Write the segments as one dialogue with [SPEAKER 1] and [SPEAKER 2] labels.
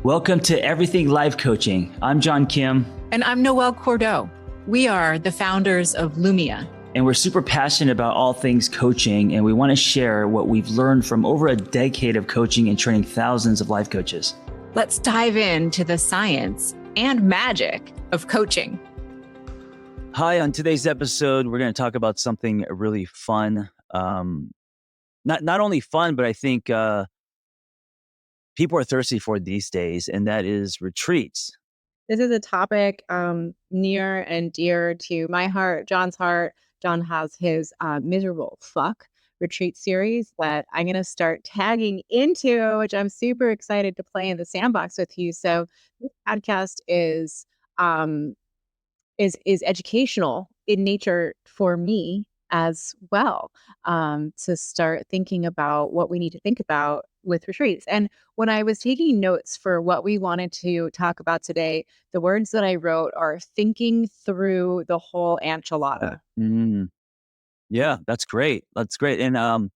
[SPEAKER 1] Welcome to Everything Life Coaching. I'm John Kim.
[SPEAKER 2] And I'm Noelle Cordeaux. We are the founders of Lumia.
[SPEAKER 1] And we're super passionate about all things coaching, and we want to share what we've learned from over a decade of coaching and training thousands of life coaches.
[SPEAKER 2] Let's dive into the science and magic of coaching.
[SPEAKER 1] Hi, on today's episode, we're going to talk about something really fun. Not only fun, but I think people are thirsty for these days, and that is retreats.
[SPEAKER 3] This is a topic near and dear to my heart, John's heart. John has his Miserable Fuck retreat series that I'm going to start tagging into, which I'm super excited to play in the sandbox with you. So this podcast is educational in nature for me as well, to start thinking about what we need to think about with retreats. And when I was taking notes for what we wanted to talk about today, the words that I wrote are thinking through the whole enchilada.
[SPEAKER 1] Yeah, that's great. That's great. And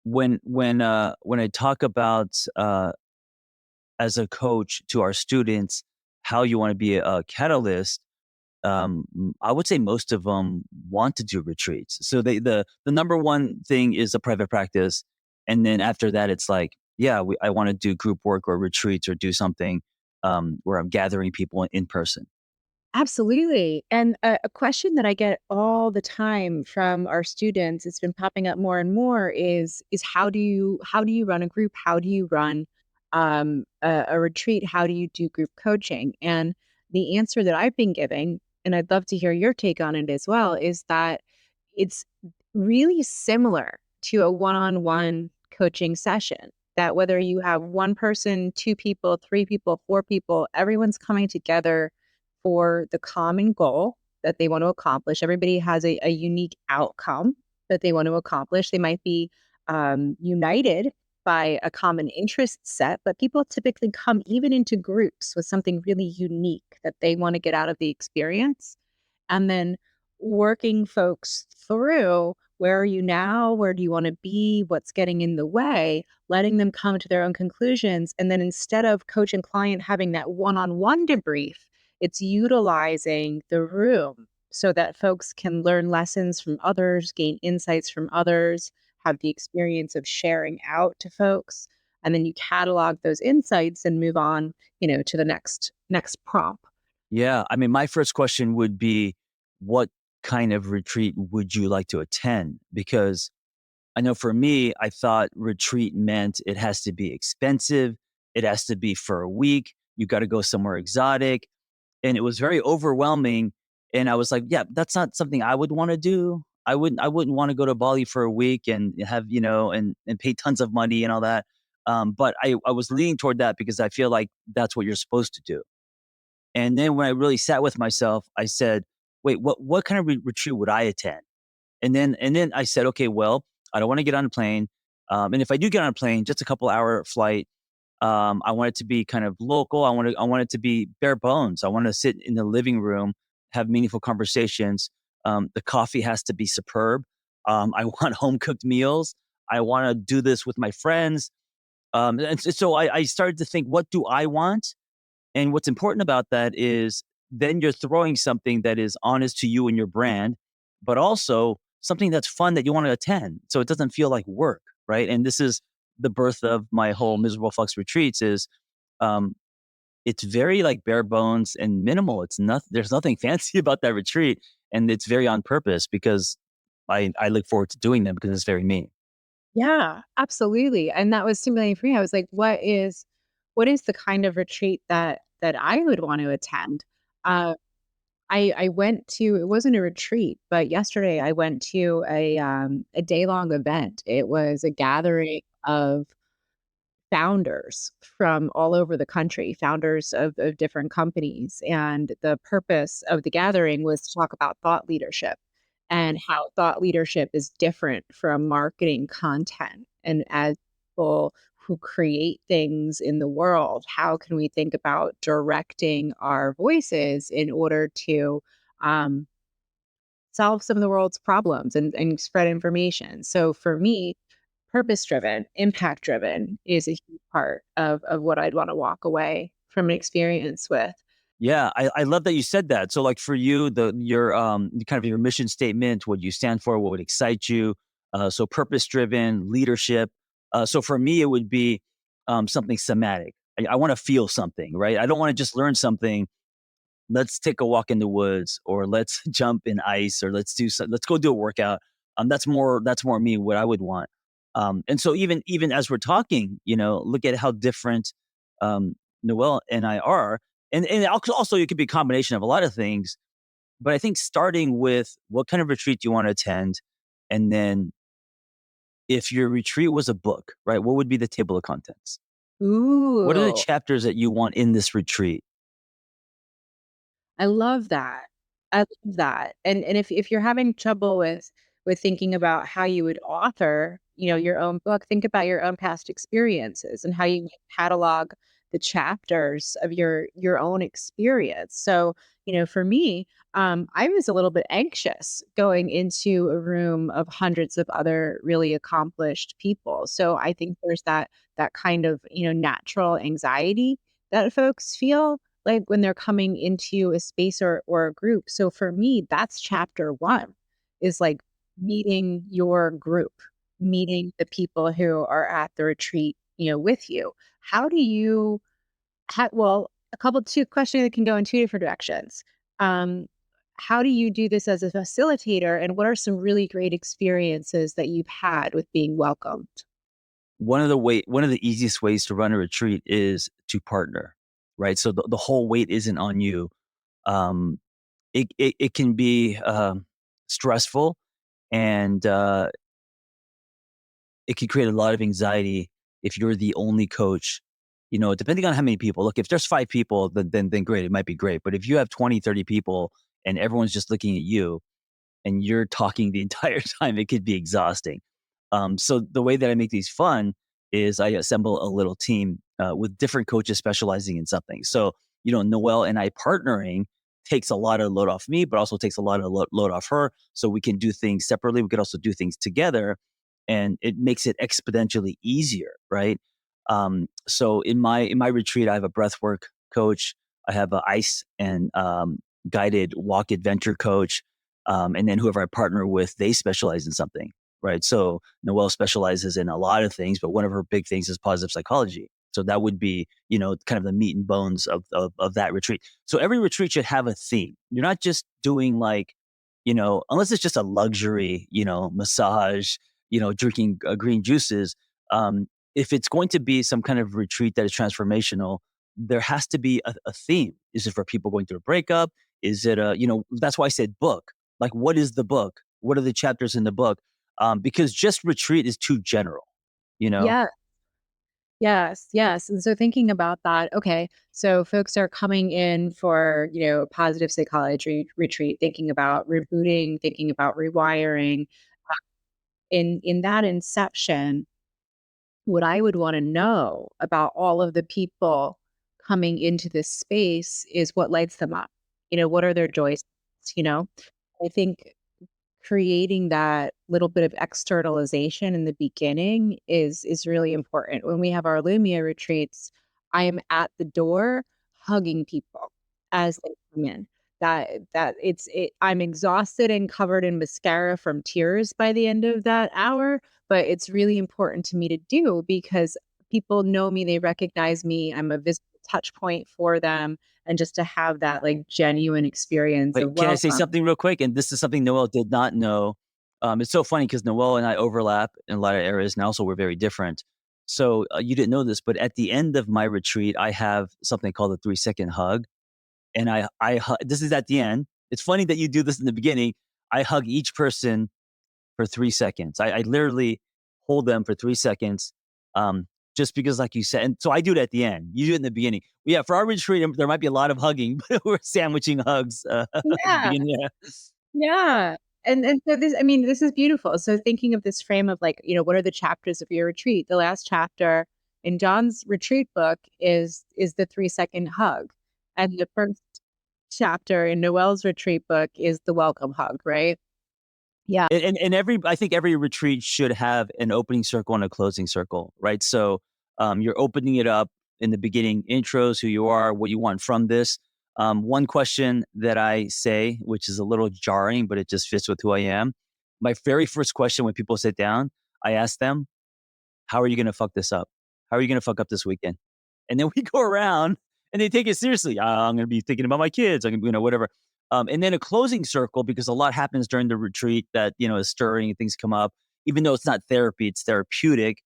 [SPEAKER 1] when I talk about as a coach to our students how you want to be a catalyst, I would say most of them want to do retreats. So the number one thing is a private practice, and then after that, it's like, yeah, I want to do group work or retreats or do something where I'm gathering people in person.
[SPEAKER 3] Absolutely. And a question that I get all the time from our students, it's been popping up more and more, is how do you run a group? How do you run a retreat? How do you do group coaching? And the answer that I've been giving, and I'd love to hear your take on it as well, is that it's really similar to a one-on-one coaching session. That whether you have one person, two people, three people, four people, everyone's coming together for the common goal that they want to accomplish. Everybody has a unique outcome that they want to accomplish. They might be united by a common interest set, but people typically come even into groups with something really unique that they want to get out of the experience. And then working folks through, where are you now? Where do you want to be? What's getting in the way? Letting them come to their own conclusions. And then instead of coach and client having that one-on-one debrief, it's utilizing the room so that folks can learn lessons from others, gain insights from others, have the experience of sharing out to folks. And then you catalog those insights and move on, to the next prompt.
[SPEAKER 1] Yeah. I mean, my first question would be, what kind of retreat would you like to attend? Because I know for me, I thought retreat meant it has to be expensive. It has to be for a week. You got to go somewhere exotic. And it was very overwhelming. And I was like, yeah, that's not something I would want to do. I wouldn't want to go to Bali for a week and have, and pay tons of money and all that. But I was leaning toward that because I feel like that's what you're supposed to do. And then when I really sat with myself, I said, wait, what kind of retreat would I attend? And then I said, okay, well, I don't want to get on a plane. And if I do get on a plane, just a couple hour flight, I want it to be kind of local. I want it to be bare bones. I want to sit in the living room, have meaningful conversations. The coffee has to be superb. I want home cooked meals. I want to do this with my friends. And so I started to think, what do I want? And what's important about that is then you're throwing something that is honest to you and your brand, but also something that's fun that you want to attend. So it doesn't feel like work, right? And this is the birth of my whole Miserable Fucks retreats is it's very like bare bones and minimal. There's nothing fancy about that retreat. And it's very on purpose because I look forward to doing them because it's very me.
[SPEAKER 3] Yeah, absolutely. And that was stimulating for me. I was like, what is the kind of retreat that I would want to attend? I went to, it wasn't a retreat, but yesterday I went to a day-long event. It was a gathering of founders from all over the country, founders of different companies. And the purpose of the gathering was to talk about thought leadership and how thought leadership is different from marketing content. And as people who create things in the world, how can we think about directing our voices in order to solve some of the world's problems and spread information? So for me, purpose driven, impact driven is a huge part of what I'd want to walk away from an experience with.
[SPEAKER 1] Yeah, I love that you said that. So like for you, your kind of your mission statement, what you stand for, what would excite you. So purpose driven leadership. So for me, it would be something somatic. I want to feel something, right? I don't want to just learn something. Let's take a walk in the woods, or let's jump in ice, or let's go do a workout. That's more me, what I would want. And so even as we're talking, look at how different um, Noelle and I are, and also it could be a combination of a lot of things. But I think starting with what kind of retreat do you want to attend, and then if your retreat was a book, right? What would be the table of contents? What are the
[SPEAKER 3] Ooh.
[SPEAKER 1] chapters that you want in this retreat?
[SPEAKER 3] I love that. I love that. And if you're having trouble with thinking about how you would author, your own book, think about your own past experiences and how you catalog the chapters of your own experience. So, for me, I was a little bit anxious going into a room of hundreds of other really accomplished people. So I think there's that kind of, natural anxiety that folks feel like when they're coming into a space or a group. So for me, that's chapter one is like meeting your group, meeting the people who are at the retreat, with you. How do you well, two questions that can go in two different directions. Um, how do you do this as a facilitator and what are some really great experiences that you've had with being welcomed?
[SPEAKER 1] One of the easiest ways to run a retreat is to partner, right? So the whole weight isn't on you. Um, it can be stressful, and it can create a lot of anxiety if you're the only coach. Depending on how many people. Look, if there's 5 people, then great, it might be great. But if you have 20, 30 people and everyone's just looking at you, and you're talking the entire time, it could be exhausting. So the way that I make these fun is I assemble a little team with different coaches specializing in something. So, Noelle and I partnering takes a lot of load off me, but also takes a lot of load off her. So we can do things separately. We could also do things together, and it makes it exponentially easier, right? So in my retreat, I have a breathwork coach. I have a ice and guided walk adventure coach. And then whoever I partner with, they specialize in something, right? So Noelle specializes in a lot of things, but one of her big things is positive psychology. So that would be, kind of the meat and bones of that retreat. So every retreat should have a theme. You're not just doing like, unless it's just a luxury, massage, drinking green juices. If it's going to be some kind of retreat that is transformational, there has to be a theme. Is it for people going through a breakup? Is it that's why I said book. Like, what is the book? What are the chapters in the book? Because just retreat is too general, you know?
[SPEAKER 3] Yeah. Yes, yes. And so thinking about that, okay, so folks are coming in for, positive psychology retreat, thinking about rebooting, thinking about rewiring. In that inception, what I would want to know about all of the people coming into this space is what lights them up. What are their joys? You know, I think creating that little bit of externalization in the beginning is really important. When we have our Lumia retreats, I am at the door hugging people as they come in. I'm exhausted and covered in mascara from tears by the end of that hour, but it's really important to me to do because people know me, they recognize me, I'm a visible touch point for them, and just to have that like genuine experience of
[SPEAKER 1] Wait, can I say
[SPEAKER 3] welcome.
[SPEAKER 1] something real quick? And this is something Noelle did not know. It's so funny because Noelle and I overlap in a lot of areas, and also we're very different. So you didn't know this, but at the end of my retreat, I have something called a 3-second hug, and this is at the end. It's funny that you do this in the beginning. I hug each person for 3 seconds. I literally hold them for 3 seconds, just because, like you said. And so I do it at the end. You do it in the beginning. Yeah, for our retreat, there might be a lot of hugging, but we're sandwiching hugs at the
[SPEAKER 3] Yeah.
[SPEAKER 1] beginning. Yeah.
[SPEAKER 3] Yeah. And so this, I mean, this is beautiful. So thinking of this frame of like, what are the chapters of your retreat? The last chapter in John's retreat book is the 3-second hug. And the first chapter in Noelle's retreat book is the welcome hug, right? Yeah.
[SPEAKER 1] And I think every retreat should have an opening circle and a closing circle, right? So you're opening it up in the beginning, intros, who you are, what you want from this. One question that I say, which is a little jarring, but it just fits with who I am. My very first question when people sit down, I ask them, how are you going to fuck this up? How are you going to fuck up this weekend? And then we go around and they take it seriously. I'm going to be thinking about my kids. I'm going to, whatever. And then a closing circle, because a lot happens during the retreat that, is stirring and things come up, even though it's not therapy, it's therapeutic.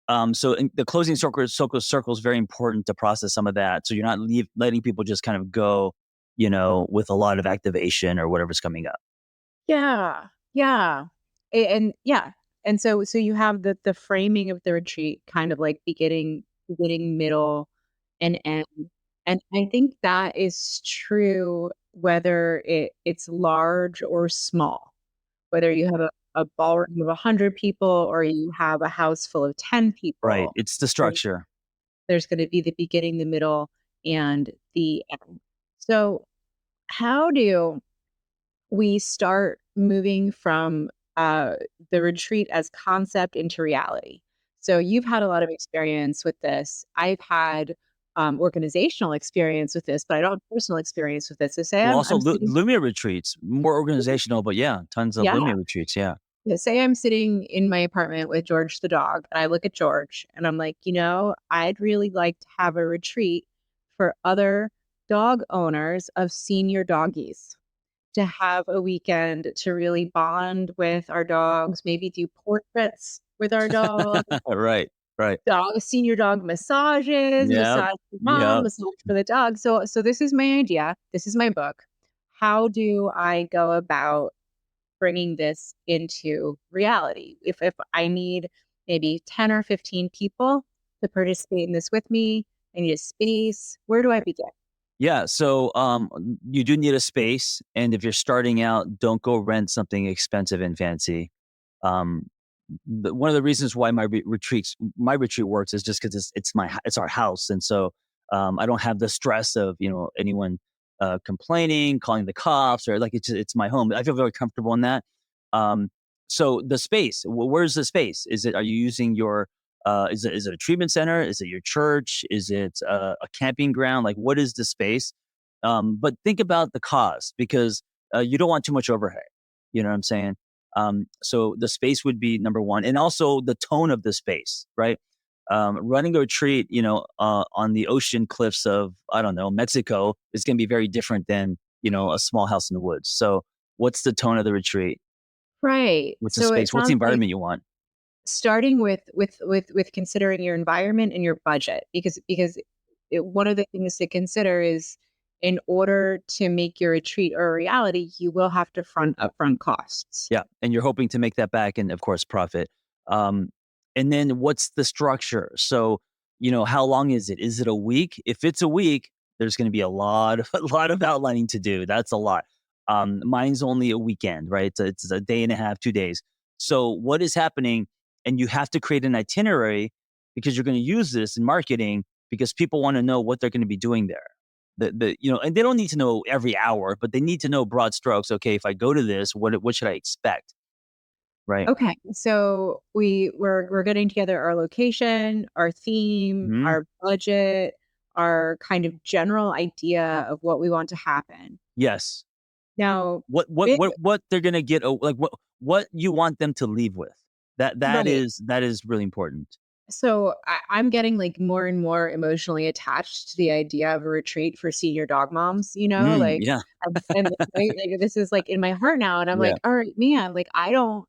[SPEAKER 1] The closing circle is very important to process some of that. So you're not letting people just kind of go, with a lot of activation or whatever's coming up.
[SPEAKER 3] Yeah. Yeah. And yeah. And so you have the framing of the retreat kind of like beginning, middle, and end. And I think that is true whether it's large or small, whether you have a ballroom of 100 people or you have a house full of 10
[SPEAKER 1] Right.
[SPEAKER 3] people.
[SPEAKER 1] It's the
[SPEAKER 3] There's
[SPEAKER 1] structure.
[SPEAKER 3] there's going to be the beginning, the middle, and the end. So how do we start moving from uh, the retreat as concept into reality? So you've had a lot of experience with this. I've had organizational experience with this, but I don't have personal experience with this. So say
[SPEAKER 1] Well,
[SPEAKER 3] I'm,
[SPEAKER 1] also
[SPEAKER 3] I'm sitting,
[SPEAKER 1] Lumia retreats, more organizational, but yeah, tons of
[SPEAKER 3] yeah,
[SPEAKER 1] Lumia retreats. Yeah.
[SPEAKER 3] yeah, say I'm sitting in my apartment with George the dog, and I look at George and I'm like, I'd really like to have a retreat for other dog owners of senior doggies, to have a weekend to really bond with our dogs, maybe do portraits with our dog,
[SPEAKER 1] Right. Right.
[SPEAKER 3] senior dog massages,
[SPEAKER 1] Yep.
[SPEAKER 3] massage for mom,
[SPEAKER 1] Yep.
[SPEAKER 3] massage for the dog. So this is my idea. This is my book. How do I go about bringing this into reality? If I need maybe 10 or 15 people to participate in this with me, I need a space. Where do I begin?
[SPEAKER 1] Yeah. So you do need a space. And if you're starting out, don't go rent something expensive and fancy. Um, one of the reasons why my retreat works is just because it's our house, and so I don't have the stress of anyone complaining, calling the cops, or like it's my home. I feel very comfortable in that. Um, so the space, where's the space? Are you using your is it a treatment center? Is it your church? Is it a camping ground? Like, what is the space? But think about the cost, because you don't want too much overhead. You know what I'm saying? So the space would be number one, and also the tone of the space, right? Running a retreat, on the ocean cliffs of, I don't know, Mexico, is going to be very different than a small house in the woods. So, what's the tone of the retreat?
[SPEAKER 3] Right.
[SPEAKER 1] What's the
[SPEAKER 3] So it
[SPEAKER 1] space? What's the
[SPEAKER 3] sounds like
[SPEAKER 1] environment you want?
[SPEAKER 3] starting with considering your environment and your budget, because one of the things to consider is, in order to make your retreat a reality, you will have to front upfront costs.
[SPEAKER 1] Yeah, and you're hoping to make that back, and of course profit. Um, and then what's the structure? So, how long is it? Is it a week? If it's a week, there's going to be a lot of a lot of outlining to do. That's a lot. Mine's only a weekend, right? It's a day and a half, 2 days. So what is happening? And you have to create an itinerary, because you're going to use this in marketing, because people want to know what they're going to be doing there. And they don't need to know every hour, but they need to know broad strokes. Okay, if I go to this, what should I expect? Right.
[SPEAKER 3] Okay, so we're getting together our location, our theme,
[SPEAKER 1] Hmm.
[SPEAKER 3] our budget, our kind of general idea of what we want to happen.
[SPEAKER 1] Yes.
[SPEAKER 3] Now, big
[SPEAKER 1] What they're gonna get? Like what you want them to leave with?
[SPEAKER 3] right.
[SPEAKER 1] That is really important.
[SPEAKER 3] So I'm getting like more and more emotionally attached to the idea of a retreat for senior dog moms,
[SPEAKER 1] Yeah.
[SPEAKER 3] and right, like this is like in my heart now, and I'm
[SPEAKER 1] Yeah.
[SPEAKER 3] like, all right, man, like I don't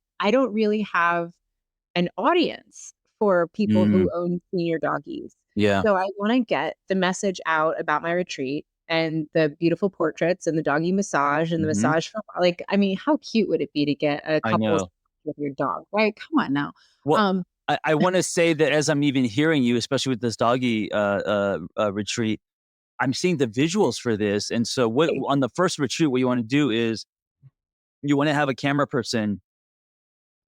[SPEAKER 3] really have an audience for people
[SPEAKER 1] Mm,
[SPEAKER 3] who own senior doggies.
[SPEAKER 1] yeah.
[SPEAKER 3] So I want to get the message out about my retreat and the beautiful portraits and the doggy massage and the
[SPEAKER 1] Hmm.
[SPEAKER 3] massage for, like, I mean, how cute would it be to get a
[SPEAKER 1] I
[SPEAKER 3] couple
[SPEAKER 1] know.
[SPEAKER 3] with your dog, right? Come on now.
[SPEAKER 1] Well,
[SPEAKER 3] Um,
[SPEAKER 1] I want to say that as I'm even hearing you, especially with this doggy retreat, I'm seeing the visuals for this. And so, what on the first retreat, what you want to do is you want to have a camera person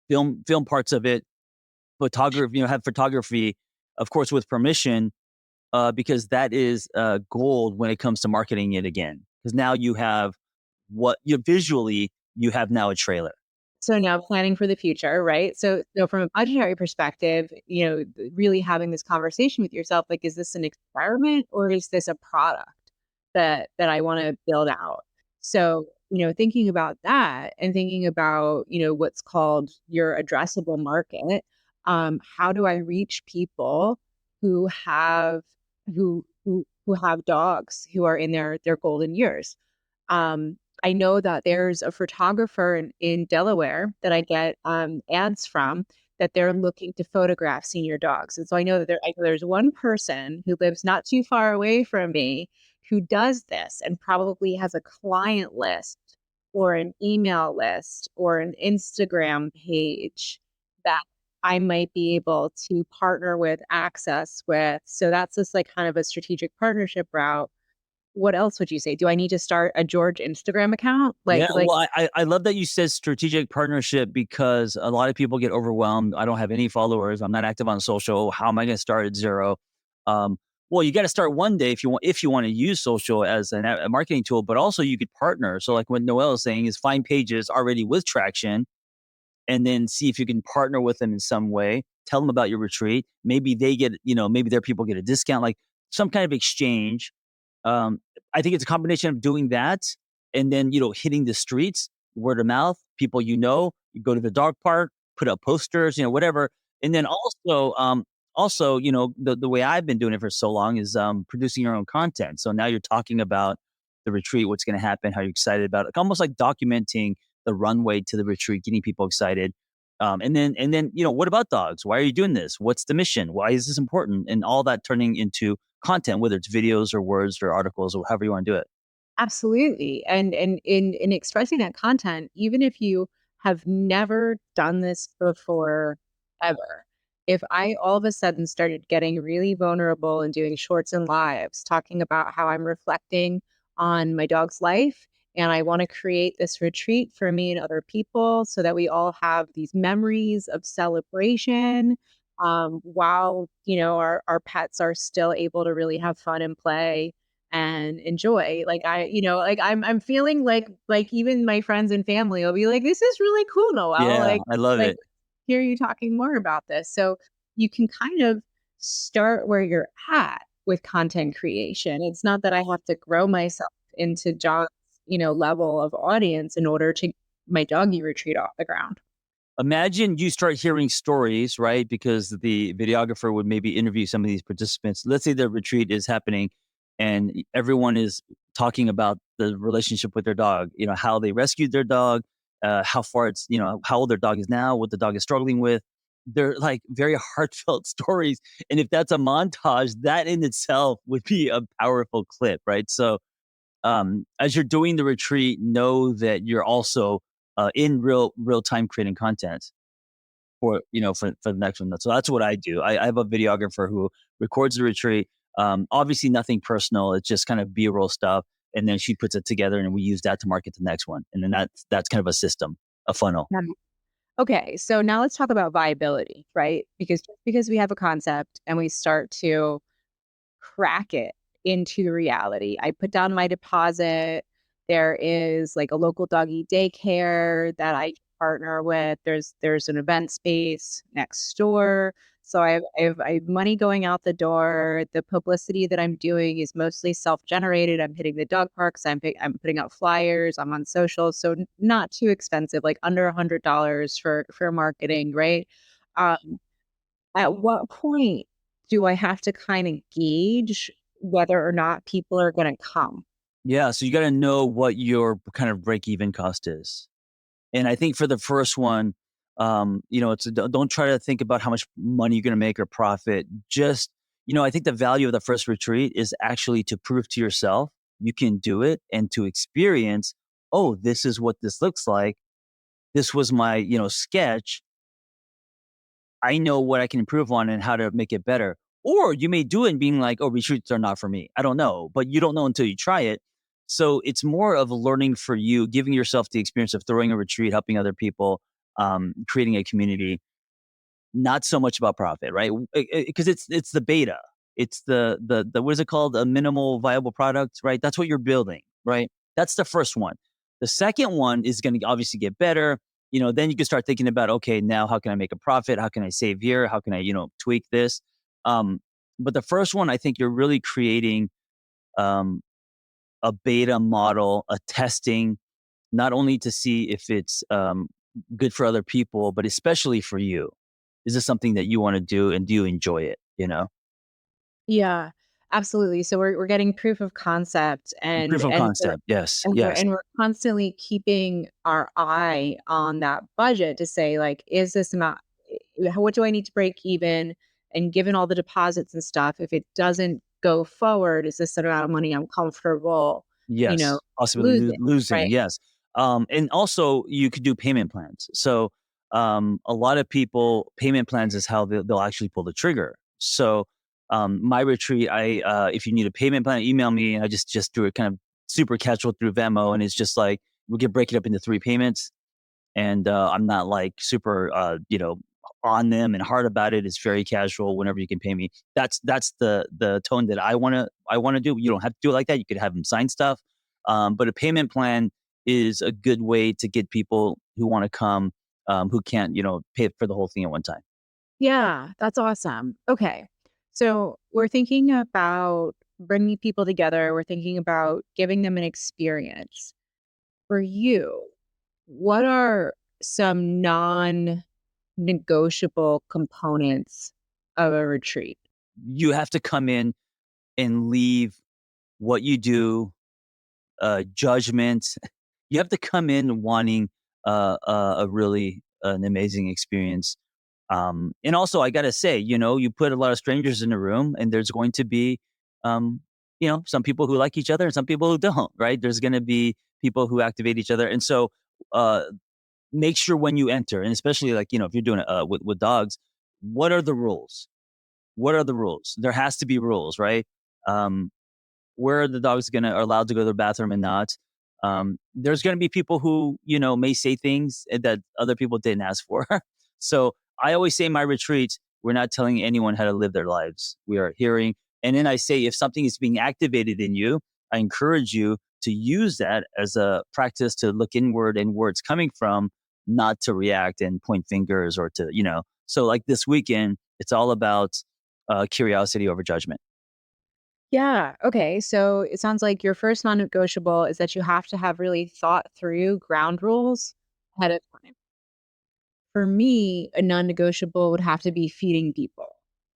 [SPEAKER 1] film parts of it, photography, have photography, of course, with permission, because that is gold when it comes to marketing it again. Because now you have you have now a trailer.
[SPEAKER 3] So now planning for the future, right? So from a budgetary perspective, really having this conversation with yourself, like, is this an experiment or is this a product that I want to build out? So, thinking about that and thinking about, what's called your addressable market, how do I reach people who have who have dogs who are in their golden years? I know that there's a photographer in Delaware that I get, ads from that they're looking to photograph senior dogs, and so I know there's one person who lives not too far away from me who does this and probably has a client list or an email list or an Instagram page that I might be able to partner with, access with. So that's just, like, kind of a strategic partnership route. What else would you say? Do I need to start a George Instagram account?
[SPEAKER 1] Yeah,
[SPEAKER 3] Like
[SPEAKER 1] well, I love that you said strategic partnership because a lot of people get overwhelmed. I don't have any followers. I'm not active on social. How am I going to start at 0? Um, well, you got to start one day if you want to use social as a marketing tool, but also you could partner. So like what Noelle is saying is find pages already with traction and then see if you can partner with them in some way. Tell them about your retreat. Maybe they get, maybe their people get a discount, like some kind of exchange. um, I think it's a combination of doing that and then, hitting the streets, word of mouth, people you go to the dog park, put up posters, whatever. And then also, the way I've been doing it for so long is producing your own content. So now you're talking about the retreat, what's going to happen, how you're excited about it, like, almost like documenting the runway to the retreat, getting people excited. And then, what about dogs? Why are you doing this? What's the mission? Why is this important? And all that turning into content, whether it's videos or words or articles or however you want to do it.
[SPEAKER 3] absolutely. And in expressing that content, even if you have never done this before ever, if I all of a sudden started getting really vulnerable and doing shorts and lives, talking about how I'm reflecting on my dog's life and I want to create this retreat for me and other people so that we all have these memories of celebration, while, our pets are still able to really have fun and play and enjoy. Like I'm feeling like even my friends and family will be like, "This is really cool, Noelle."
[SPEAKER 1] Yeah, I love
[SPEAKER 3] Like
[SPEAKER 1] it.
[SPEAKER 3] hear you talking more about this. So you can kind of start where you're at with content creation. It's not that I have to grow myself into John's, level of audience in order to my doggy retreat off the ground.
[SPEAKER 1] Imagine you start hearing stories, right? Because the videographer would maybe interview some of these participants. Let's say the retreat is happening and everyone is talking about the relationship with their dog, how they rescued their dog, how far how old their dog is now, what the dog is struggling with. They're like very heartfelt stories. And if that's a montage, that in itself would be a powerful clip, right? So as you're doing the retreat, know that you're also in real time creating content for the next one. So that's what I do. I have a videographer who records the retreat. Obviously, nothing personal. It's just kind of B-roll stuff, and then she puts it together, and we use that to market the next one. And then that's kind of a system, a funnel.
[SPEAKER 3] Okay, so now let's talk about viability, right? Because just because we have a concept and we start to crack it into reality, I put down my deposit. There is like a local doggy daycare that I partner with. There's an event space next door. So I have money going out the door. The publicity that I'm doing is mostly self-generated. I'm hitting the dog parks. I'm putting out flyers. I'm on social, so not too expensive, like under $100 for marketing, right? Um, at what point do I have to kind of gauge whether or not people are going to come?
[SPEAKER 1] Yeah, so you got to know what your kind of break even cost is. And I think for the first one, it's don't try to think about how much money you're going to make or profit. Just, I think the value of the first retreat is actually to prove to yourself you can do it and to experience, oh, this is what this looks like. This was my, sketch. I know what I can improve on and how to make it better. Or you may do it and being like, oh, retreats are not for me. I don't know, but you don't know until you try it. So it's more of learning for you, giving yourself the experience of throwing a retreat, helping other people, creating a community. Not so much about profit, right? Because it's the beta. It's the what is it called? A minimal viable product, right? That's what you're building, right? That's the first one. The second one is going to obviously get better. then you can start thinking about, okay, now how can I make a profit? How can I save here? How can I, tweak this? Um, but the first one, I think you're really creating um, a beta model, a testing, not only to see if it's good for other people, but especially for you. Is this something that you want to do, and do you enjoy it?
[SPEAKER 3] Yeah, absolutely. So we're getting proof of concept and
[SPEAKER 1] Proof of
[SPEAKER 3] and we're
[SPEAKER 1] concept. Yes.
[SPEAKER 3] and we're
[SPEAKER 1] Yes.
[SPEAKER 3] and we're constantly keeping our eye on that budget to say, like, is this amount what do I need to break even? And given all the deposits and stuff, if it doesn't go forward, is this the amount of money I'm comfortable, you know,
[SPEAKER 1] Yes, possibly
[SPEAKER 3] losing,
[SPEAKER 1] losing,
[SPEAKER 3] right?
[SPEAKER 1] yes. And also you could do payment plans. So, a lot of people payment plans is how they'll actually pull the trigger. So, my retreat, if you need a payment plan, email me, and I just do it kind of super casual through Venmo, and it's just like we can break it up into 3 payments, and I'm not like super on them and hard about it. It's very casual. Whenever you can pay me, that's the tone that I want to do. You don't have to do it like that. You could have them sign stuff, but a payment plan is a good way to get people who want to come, who can't pay for the whole thing at one time.
[SPEAKER 3] Yeah, that's awesome. Okay. So we're thinking about bringing people together. We're thinking about giving them an experience. For you, what are some non-negotiable components of a retreat?
[SPEAKER 1] You have to come in and leave what you do, judgment. You have to come in wanting a really an amazing experience. And also, I gotta say, you put a lot of strangers in a room, and there's going to be, some people who like each other and some people who don't. Right? There's going to be people who activate each other, and so uh, make sure when you enter, and especially like if you're doing it with dogs, what are the rules? What are the rules? There has to be rules, right? Um, where the dog's are allowed to go to the bathroom and not. There's gonna be people who, may say things that other people didn't ask for. So I always say in my retreats, we're not telling anyone how to live their lives. We are hearing, and then I say if something is being activated in you, I encourage you to use that as a practice to look inward and where it's coming from, not to react and point fingers or to, So like this weekend, it's all about curiosity over judgment.
[SPEAKER 3] Yeah. Okay. So it sounds like your first non-negotiable is that you have to have really thought through ground rules ahead of time. For me, a non-negotiable would have to be feeding people.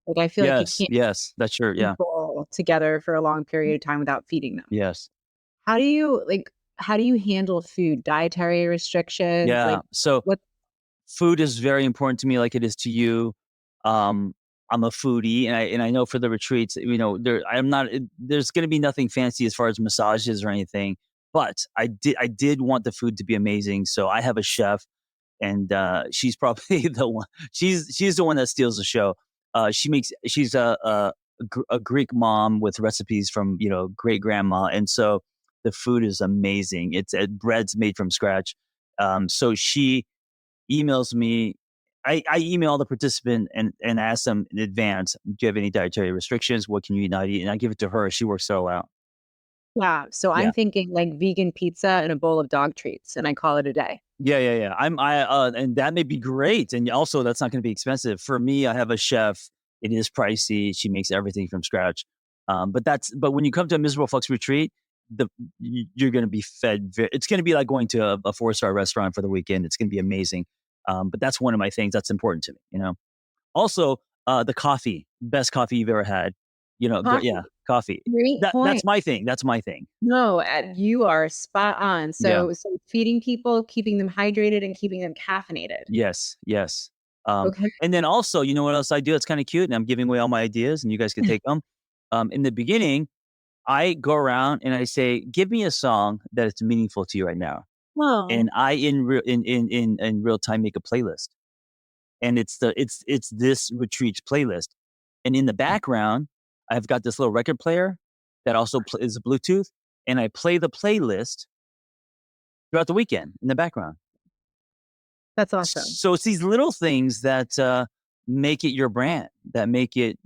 [SPEAKER 3] Like, I feel like you
[SPEAKER 1] Yes,
[SPEAKER 3] can't
[SPEAKER 1] yes, that's true, yeah,
[SPEAKER 3] people together for a long period of time without feeding them.
[SPEAKER 1] yes.
[SPEAKER 3] How do you handle food? Dietary restrictions?
[SPEAKER 1] Yeah,
[SPEAKER 3] Like,
[SPEAKER 1] so
[SPEAKER 3] what
[SPEAKER 1] food is very important to me like it is to you. Um, I'm a foodie, and I know for the retreats, I'm not there's gonna be nothing fancy as far as massages or anything, but I did want the food to be amazing, so I have a chef, and she's probably the one. She's the one that steals the show. She's a Greek mom with recipes from great grandma, and so the food is amazing. It's bread's made from scratch. So she emails me. I email the participant and ask them in advance, do you have any dietary restrictions? What can you not eat? And I give it to her. She works it all out.
[SPEAKER 3] Yeah, so
[SPEAKER 1] Yeah.
[SPEAKER 3] I'm thinking, like, vegan pizza and a bowl of dog treats, and I call it a day.
[SPEAKER 1] Yeah, yeah, yeah. And that may be great. And also that's not going to be expensive. For me, I have a chef. It is pricey. She makes everything from scratch. But when you come to a miserable fucks retreat, you're going to be fed. It's going to be like going to a 4-star restaurant for the weekend. It's going to be amazing. But that's one of my things that's important to me. Also, the coffee, best coffee you've ever had. Yeah,
[SPEAKER 3] Coffee,
[SPEAKER 1] coffee.
[SPEAKER 3] great
[SPEAKER 1] That's
[SPEAKER 3] point.
[SPEAKER 1] my thing. That's my thing.
[SPEAKER 3] No, you are spot on.
[SPEAKER 1] Yeah.
[SPEAKER 3] So feeding people, keeping them hydrated, and keeping them caffeinated.
[SPEAKER 1] Yes, yes.
[SPEAKER 3] Okay.
[SPEAKER 1] And then also, you know what else I do? It's kind of cute, and I'm giving away all my ideas, and you guys can take them. In the beginning, I go around and I say, "Give me a song that is meaningful to you right now,"
[SPEAKER 3] Well,
[SPEAKER 1] and I in real time make a playlist, and it's this retreats playlist, and in the background, I've got this little record player that also is Bluetooth, and I play the playlist throughout the weekend in the background.
[SPEAKER 3] that's awesome.
[SPEAKER 1] So it's these little things that make it your brand, that make it.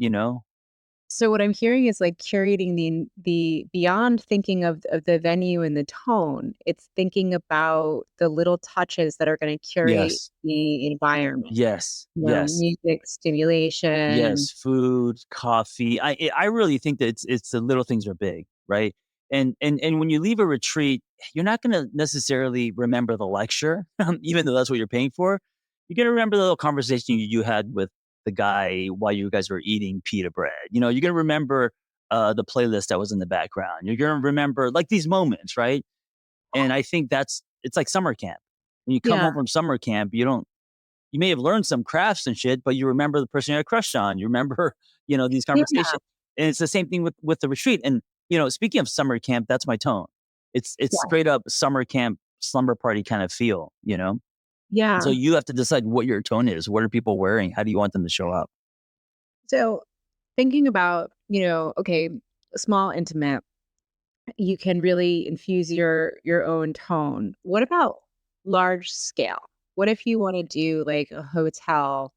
[SPEAKER 3] So what I'm hearing is like curating the beyond thinking of the venue and the tone, it's thinking about the little touches that are going to curate
[SPEAKER 1] Yes.
[SPEAKER 3] the environment.
[SPEAKER 1] Yes.
[SPEAKER 3] You know,
[SPEAKER 1] Yes.
[SPEAKER 3] music, stimulation.
[SPEAKER 1] Yes, food, coffee. I really think that it's the little things are big, right? And when you leave a retreat, you're not going to necessarily remember the lecture, even though that's what you're paying for. You're going to remember the little conversation you had with the guy while you guys were eating pita bread. You know, you're going to remember the playlist that was in the background. You're going to remember like these moments, right? And I think it's like summer camp. When you come
[SPEAKER 3] Yeah.
[SPEAKER 1] home from summer camp, you may have learned some crafts and shit, but you remember the person you had a crush on. You remember, these
[SPEAKER 3] Yeah.
[SPEAKER 1] conversations. And it's the same thing with the retreat. And, speaking of summer camp, that's my tone. It's
[SPEAKER 3] Yeah.
[SPEAKER 1] straight up summer camp slumber party kind of feel. So
[SPEAKER 3] Yeah.
[SPEAKER 1] you have to decide what your tone is. What are people wearing? How do you want them to show up?
[SPEAKER 3] So thinking about, okay, small, intimate, you can really infuse your own tone. What about large scale? What if you want to do like a hotel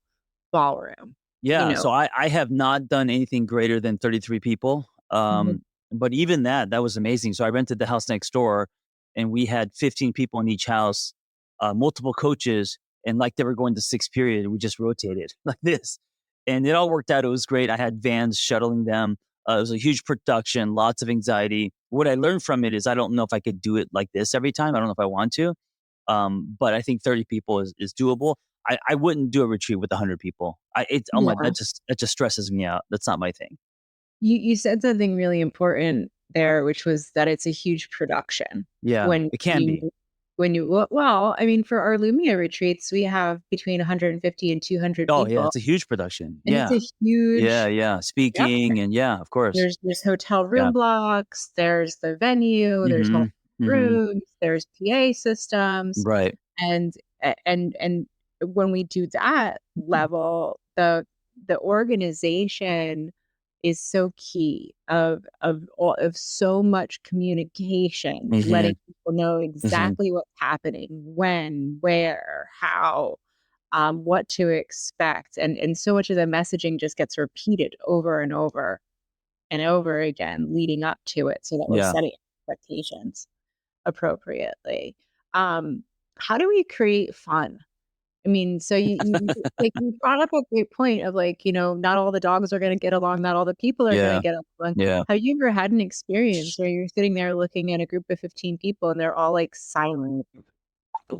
[SPEAKER 3] ballroom? You
[SPEAKER 1] Yeah,
[SPEAKER 3] know,
[SPEAKER 1] so I have not done anything greater than 33 people,
[SPEAKER 3] Mhm.
[SPEAKER 1] but even that was amazing. So I rented the house next door, and we had 15 people in each house, multiple coaches, and like they were going to sixth period, we just rotated like this, and it all worked out. It was great. I had vans shuttling them. It was a huge production, lots of anxiety. What I learned from it is I don't know if I could do it like this every time. I don't know if I want to, but I think 30 people is doable. I wouldn't do a retreat with 100 people. Oh my,
[SPEAKER 3] Yeah.
[SPEAKER 1] that just stresses me out. That's not my thing.
[SPEAKER 3] You said something really important there, which was that it's a huge production.
[SPEAKER 1] Yeah,
[SPEAKER 3] When
[SPEAKER 1] it can be.
[SPEAKER 3] you well, I mean, for our Lumia retreats, we have between 150 and 200
[SPEAKER 1] Oh yeah,
[SPEAKER 3] people,
[SPEAKER 1] it's a huge production.
[SPEAKER 3] and it's
[SPEAKER 1] Yeah,
[SPEAKER 3] a
[SPEAKER 1] yeah,
[SPEAKER 3] huge
[SPEAKER 1] yeah.
[SPEAKER 3] production.
[SPEAKER 1] Speaking and yeah, of course.
[SPEAKER 3] There's hotel
[SPEAKER 1] Yeah.
[SPEAKER 3] room blocks, there's the venue, there's
[SPEAKER 1] Mm-hmm.
[SPEAKER 3] multiple
[SPEAKER 1] Mm-hmm.
[SPEAKER 3] rooms, there's PA systems,
[SPEAKER 1] Right.
[SPEAKER 3] and and when we do that level, the organization is so key of so much communication,
[SPEAKER 1] Mm-hmm.
[SPEAKER 3] letting people know
[SPEAKER 1] Mm-hmm.
[SPEAKER 3] exactly what's happening, when, where, how, what to expect, and so much of the messaging just gets repeated over and over and over again leading up to it so that we're
[SPEAKER 1] Yeah.
[SPEAKER 3] setting expectations appropriately. Um, how do we create fun? I mean, so like you brought up a great point of like, not all the dogs are going to get along, not all the people are going to
[SPEAKER 1] Yeah.
[SPEAKER 3] get along.
[SPEAKER 1] Yeah.
[SPEAKER 3] Have you ever had an experience where you're sitting there looking at a group of 15 people and they're all like silent?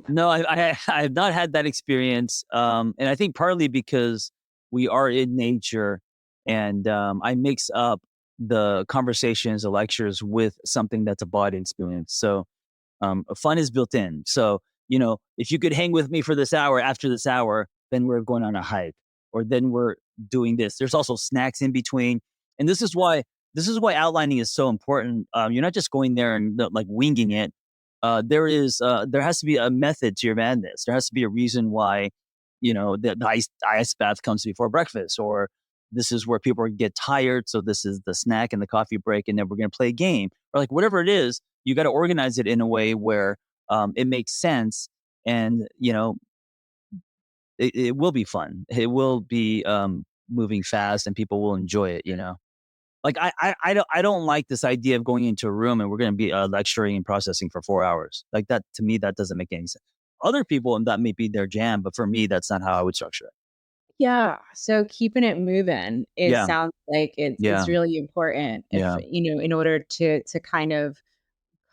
[SPEAKER 1] No, I have not had that experience, and I think partly because we are in nature, and I mix up the conversations, the lectures with something that's a body experience. So fun is built in. So, if you could hang with me for this hour, after this hour, then we're going on a hike, or then we're doing this. There's also snacks in between, and this is why outlining is so important. You're not just going there and like winging it. There has to be a method to your madness. There has to be a reason why, the ice bath comes before breakfast, or this is where people get tired. So this is the snack and the coffee break, and then we're going to play a game, or like whatever it is. You got to organize it in a way where it makes sense, and it will be fun. It will be moving fast, and people will enjoy it. Like I don't like this idea of going into a room and we're going to be lecturing and processing for 4 hours. Like that to me, that doesn't make any sense. Other people, and that may be their jam, but for me, that's not how I would structure it.
[SPEAKER 3] Yeah, so keeping it moving, it
[SPEAKER 1] Yeah,
[SPEAKER 3] sounds like it's
[SPEAKER 1] yeah,
[SPEAKER 3] really important if,
[SPEAKER 1] yeah,
[SPEAKER 3] in order to kind of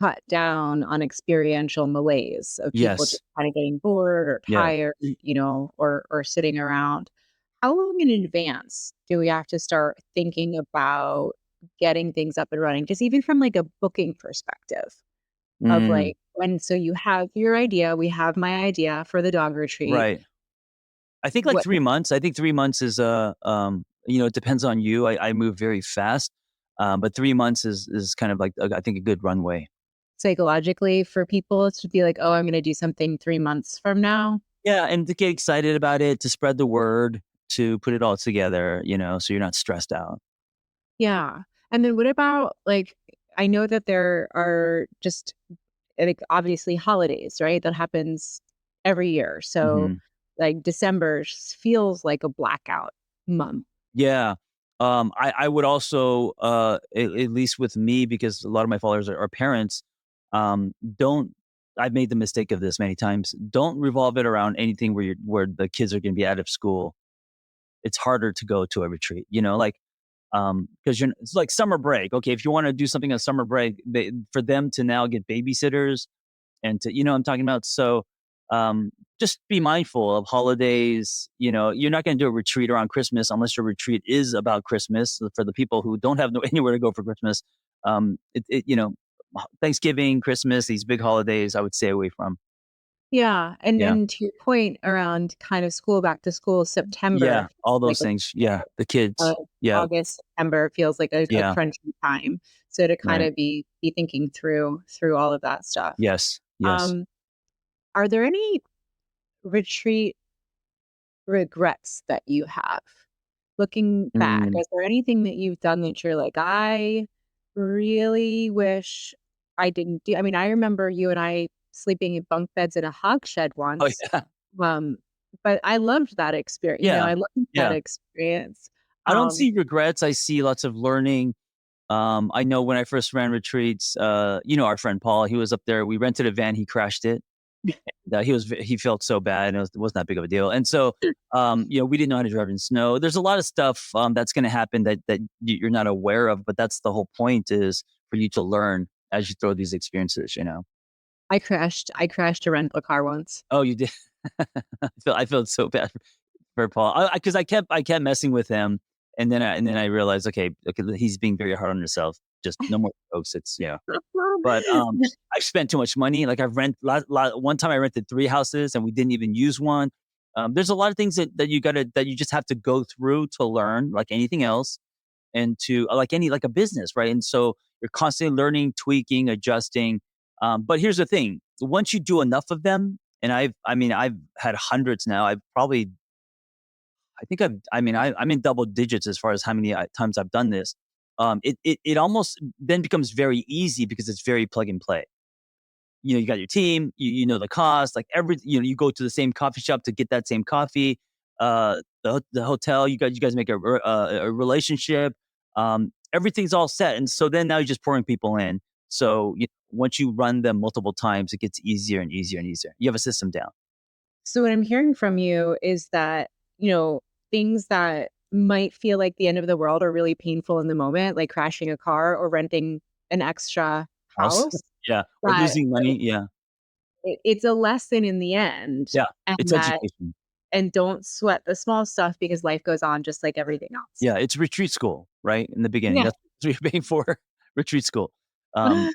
[SPEAKER 3] cut down on experiential malaise of people
[SPEAKER 1] yes,
[SPEAKER 3] just kind of getting bored or
[SPEAKER 1] yeah.
[SPEAKER 3] tired, or sitting around. How long in advance do we have to start thinking about getting things up and running? Just even from like a booking perspective of
[SPEAKER 1] Mm,
[SPEAKER 3] like when so you have your idea, we have my idea for the dog retreat.
[SPEAKER 1] right. I think like
[SPEAKER 3] What
[SPEAKER 1] 3 months. I think 3 months is it depends on you. I move very fast, but 3 months is kind of like I think a good runway.
[SPEAKER 3] psychologically for people to be like, oh, I'm going to do something 3 months from now?
[SPEAKER 1] Yeah, and to get excited about it, to spread the word, to put it all together, so you're not stressed out.
[SPEAKER 3] Yeah. And then what about like, I know that there are just like obviously holidays, right? That happens every year. So
[SPEAKER 1] Mhm.
[SPEAKER 3] like December feels like a blackout month.
[SPEAKER 1] Yeah. I would also, at least with me, because a lot of my followers are parents, don't. I've made the mistake of this many times. Don't revolve it around anything where the kids are going to be out of school. It's harder to go to a retreat, like, because it's like summer break. Okay, if you want to do something on summer break, for them to now get babysitters and to, I'm talking about. So, just be mindful of holidays. You're not going to do a retreat around Christmas unless your retreat is about Christmas. For the people who don't have anywhere to go for Christmas, Thanksgiving, Christmas, these big holidays, I would stay away from.
[SPEAKER 3] Yeah, and
[SPEAKER 1] Yeah,
[SPEAKER 3] to your point around kind of school, back to school,
[SPEAKER 1] yeah,
[SPEAKER 3] September,
[SPEAKER 1] all
[SPEAKER 3] like
[SPEAKER 1] those things. Yeah, the kids. Yeah,
[SPEAKER 3] August, September feels like a
[SPEAKER 1] yeah,
[SPEAKER 3] crunchy time. So to kind
[SPEAKER 1] right.
[SPEAKER 3] of be thinking through all of that stuff.
[SPEAKER 1] Yes, yes.
[SPEAKER 3] Um, are there any retreat regrets that you have? Looking back,
[SPEAKER 1] Mm.
[SPEAKER 3] is there anything that you've done that you're like, I really wish I didn't do? I mean, I remember you and I sleeping in bunk beds in a hog shed
[SPEAKER 1] Oh
[SPEAKER 3] once.
[SPEAKER 1] yeah,
[SPEAKER 3] Um, but I loved that experience.
[SPEAKER 1] yeah,
[SPEAKER 3] I loved that
[SPEAKER 1] yeah.
[SPEAKER 3] experience.
[SPEAKER 1] I don't
[SPEAKER 3] Um,
[SPEAKER 1] see regrets. I see lots of learning. I know when I first ran retreats, our friend Paul, he was up there. We rented a van. He crashed it. He felt so bad, and it wasn't that big of a deal. And so, we didn't know how to drive in snow. There's a lot of stuff that's going to happen that you're not aware of, but that's the whole point, is for you to learn as you throw these experiences.
[SPEAKER 3] I crashed a rental car once.
[SPEAKER 1] Oh, you did. I felt so bad for Paul, because I kept messing with him, and then I realized, okay, he's being very hard on himself. Just no more jokes. It's But, I've spent too much money. Like, I've rent lot one time I rented 3 houses and we didn't even use one. There's a lot of things that you just have to go through to learn, like anything else, and to like a business, right? And so you're constantly learning, tweaking, adjusting. But here's the thing: once you do enough of them, and I've had hundreds now. I think I'm in double digits as far as how many times I've done this. It almost then becomes very easy because it's very plug and play. You got your team, you know the cost, like you go to the same coffee shop to get that same coffee. The hotel, you guys make a relationship. Everything's all set, and so then now you're just pouring people in. So once you run them multiple times, it gets easier and easier and easier. You have a system down.
[SPEAKER 3] So what I'm hearing from you is that, things that might feel like the end of the world are really painful in the moment, like crashing a car or renting an extra
[SPEAKER 1] House,
[SPEAKER 3] house,
[SPEAKER 1] yeah, or
[SPEAKER 3] that
[SPEAKER 1] losing money, yeah,
[SPEAKER 3] it's a lesson in the end,
[SPEAKER 1] yeah.
[SPEAKER 3] and
[SPEAKER 1] It's education.
[SPEAKER 3] don't sweat the small stuff because life goes on just like everything else.
[SPEAKER 1] Yeah, it's retreat school, right in the beginning.
[SPEAKER 3] Yeah.
[SPEAKER 1] That's what you're paying for, retreat school. Um,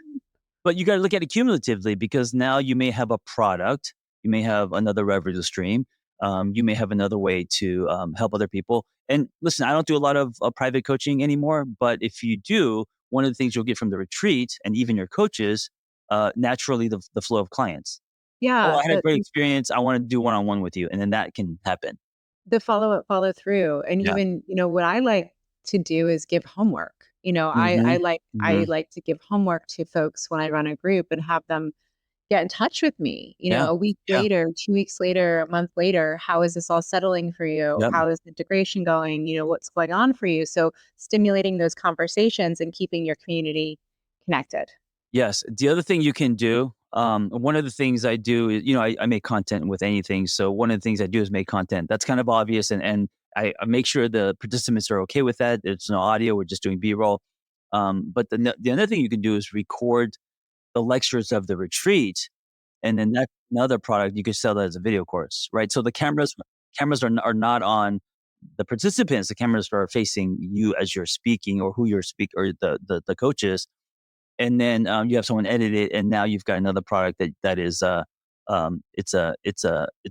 [SPEAKER 1] But you gotta look at it cumulatively, because now you may have a product, you may have another revenue stream, you may have another way to, help other people. And listen, I don't do a lot of, private coaching anymore, but if you do, one of the things you'll get from the retreat and even your coaches, naturally the flow of clients. "Oh,
[SPEAKER 3] Yeah,
[SPEAKER 1] I had a great experience. I wanna do one-on-one with you," and then that can happen.
[SPEAKER 3] the follow-up, follow through, and
[SPEAKER 1] Yeah.
[SPEAKER 3] even, what I like to do is give homework. I
[SPEAKER 1] Mhm.
[SPEAKER 3] like I
[SPEAKER 1] Mhm.
[SPEAKER 3] like to give homework to folks when I run a group and have them get in touch with me,
[SPEAKER 1] Yeah.
[SPEAKER 3] a week
[SPEAKER 1] Yeah.
[SPEAKER 3] later, 2 weeks later, a month later. How is this all settling for you?
[SPEAKER 1] Yep.
[SPEAKER 3] How is the integration going? What's going on for you? So stimulating those conversations and keeping your community connected.
[SPEAKER 1] Yes. The other thing you can do, one of the things I do is, I make content with anything. So one of the things I do is make content. That's kind of obvious. And I make sure the participants are okay with that. It's no audio. We're just doing B-roll. But the other thing you can do is record the lectures of the retreat. And then that's another product. You could sell that as a video course, right? So the cameras are not on the participants. The cameras are facing you as you're speaking, or who you're speaking, or the coaches. And then, you have someone edit it, and now you've got another product that is, it's a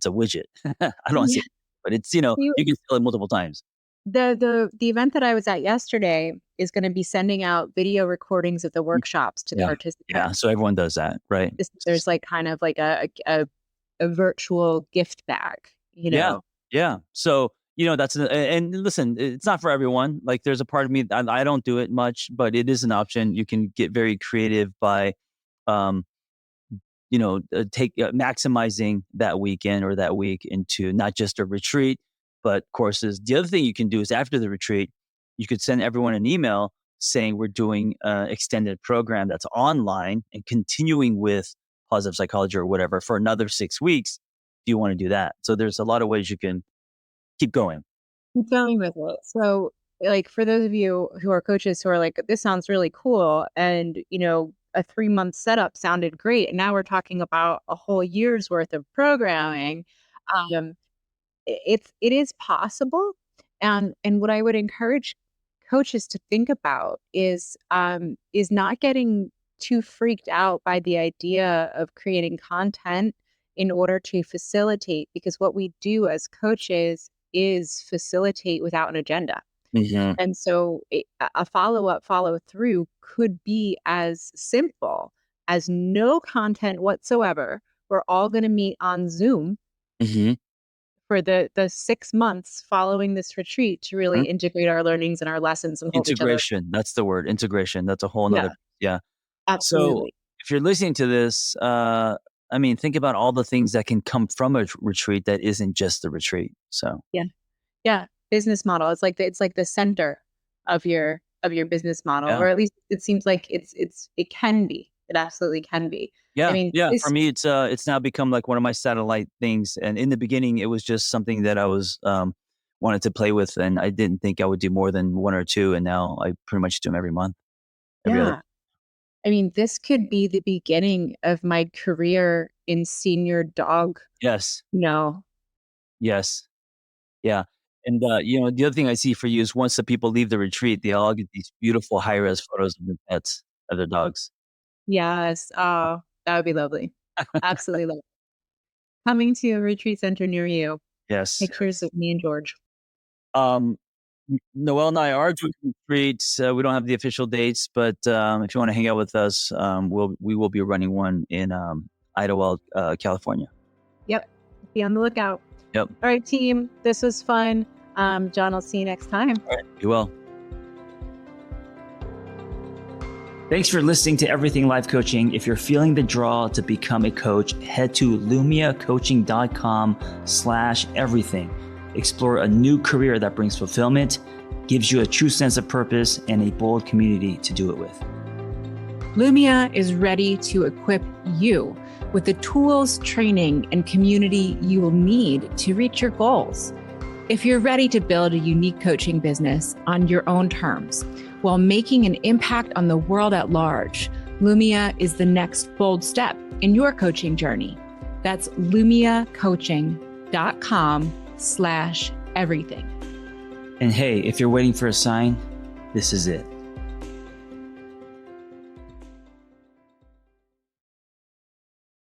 [SPEAKER 1] widget. I don't wanna say,
[SPEAKER 3] Yeah.
[SPEAKER 1] but it's,
[SPEAKER 3] You
[SPEAKER 1] you can sell it multiple times.
[SPEAKER 3] the event that I was at yesterday is gonna be sending out video recordings of the
[SPEAKER 1] Mm,
[SPEAKER 3] workshops to the
[SPEAKER 1] yeah, yeah,
[SPEAKER 3] participants.
[SPEAKER 1] so everyone does that, right?
[SPEAKER 3] There's like kind of like a virtual gift bag, you
[SPEAKER 1] Yeah,
[SPEAKER 3] know?
[SPEAKER 1] yeah. So, that's and listen, it's not for everyone. Like, there's a part of me, I don't do it much, but it is an option. You can get very creative by, um, take maximizing that weekend or that week into not just a retreat, but courses. The other thing you can do is, after the retreat, you could send everyone an email saying we're doing an extended program that's online and continuing with positive psychology or whatever for another 6 weeks. Do you want to do that? So there's a lot of ways you can keep going.
[SPEAKER 3] Keep going with it. So, like, for those of you who are coaches who are like, this sounds really cool, and a 3-month setup sounded great, and now we're talking about a whole year's worth of programming. Um, it is possible, and what I would encourage coaches to think about is not getting too freaked out by the idea of creating content in order to facilitate, because what we do as coaches is facilitate without an agenda.
[SPEAKER 1] Mhm.
[SPEAKER 3] And so a follow-up, follow-through could be as simple as no content whatsoever. We're all going to meet on Zoom
[SPEAKER 1] Mhm.
[SPEAKER 3] for the 6 months following this retreat to really
[SPEAKER 1] Mhm.
[SPEAKER 3] integrate our learnings and our lessons and hold each other.
[SPEAKER 1] Integration. That's the word. Integration. That's a whole nother.
[SPEAKER 3] Yeah,
[SPEAKER 1] Yeah. So
[SPEAKER 3] absolutely.
[SPEAKER 1] if you're listening to this, I mean, think about all the things that can come from a retreat that isn't just the retreat. So
[SPEAKER 3] Yeah. Yeah. Business model. It's like the center of your business model,
[SPEAKER 1] yeah.
[SPEAKER 3] or at least it seems like it can be. It absolutely can be. I
[SPEAKER 1] Yeah,
[SPEAKER 3] mean,
[SPEAKER 1] yeah. For
[SPEAKER 3] this
[SPEAKER 1] me, it's now become like one of my satellite things. And in the beginning, it was just something that I was wanted to play with, and I didn't think I would do more than one or two. And now I pretty much do them every month, every other.
[SPEAKER 3] yeah. I mean, this could be the beginning of my career in senior dog,
[SPEAKER 1] Yes,
[SPEAKER 3] no.
[SPEAKER 1] yes, yeah. And the other thing I see for you is once the people leave the retreat, they all get these beautiful high res photos of their pets, of their dogs.
[SPEAKER 3] Yes. Oh, that would be lovely. Absolutely lovely. Coming to a retreat center near you.
[SPEAKER 1] Yes.
[SPEAKER 3] Pictures of me and George.
[SPEAKER 1] Um, Noelle and I are doing retreats. We don't have the official dates, but if you want to hang out with us, we will be running one in Idyllwild, California.
[SPEAKER 3] Yep. Be on the lookout.
[SPEAKER 1] Yep.
[SPEAKER 3] All right, team. This was fun. John, I'll see you next time.
[SPEAKER 1] All right. You will. Thanks for listening to Everything Life Coaching. If you're feeling the draw to become a coach, head to lumiacoaching.com/everything. Explore a new career that brings fulfillment, gives you a true sense of purpose, and a bold community to do it with.
[SPEAKER 2] Lumia is ready to equip you with the tools, training, and community you will need to reach your goals. If you're ready to build a unique coaching business on your own terms while making an impact on the world at large, Lumia is the next bold step in your coaching journey. That's lumiacoaching.com/everything.
[SPEAKER 1] And hey, if you're waiting for a sign, this is it.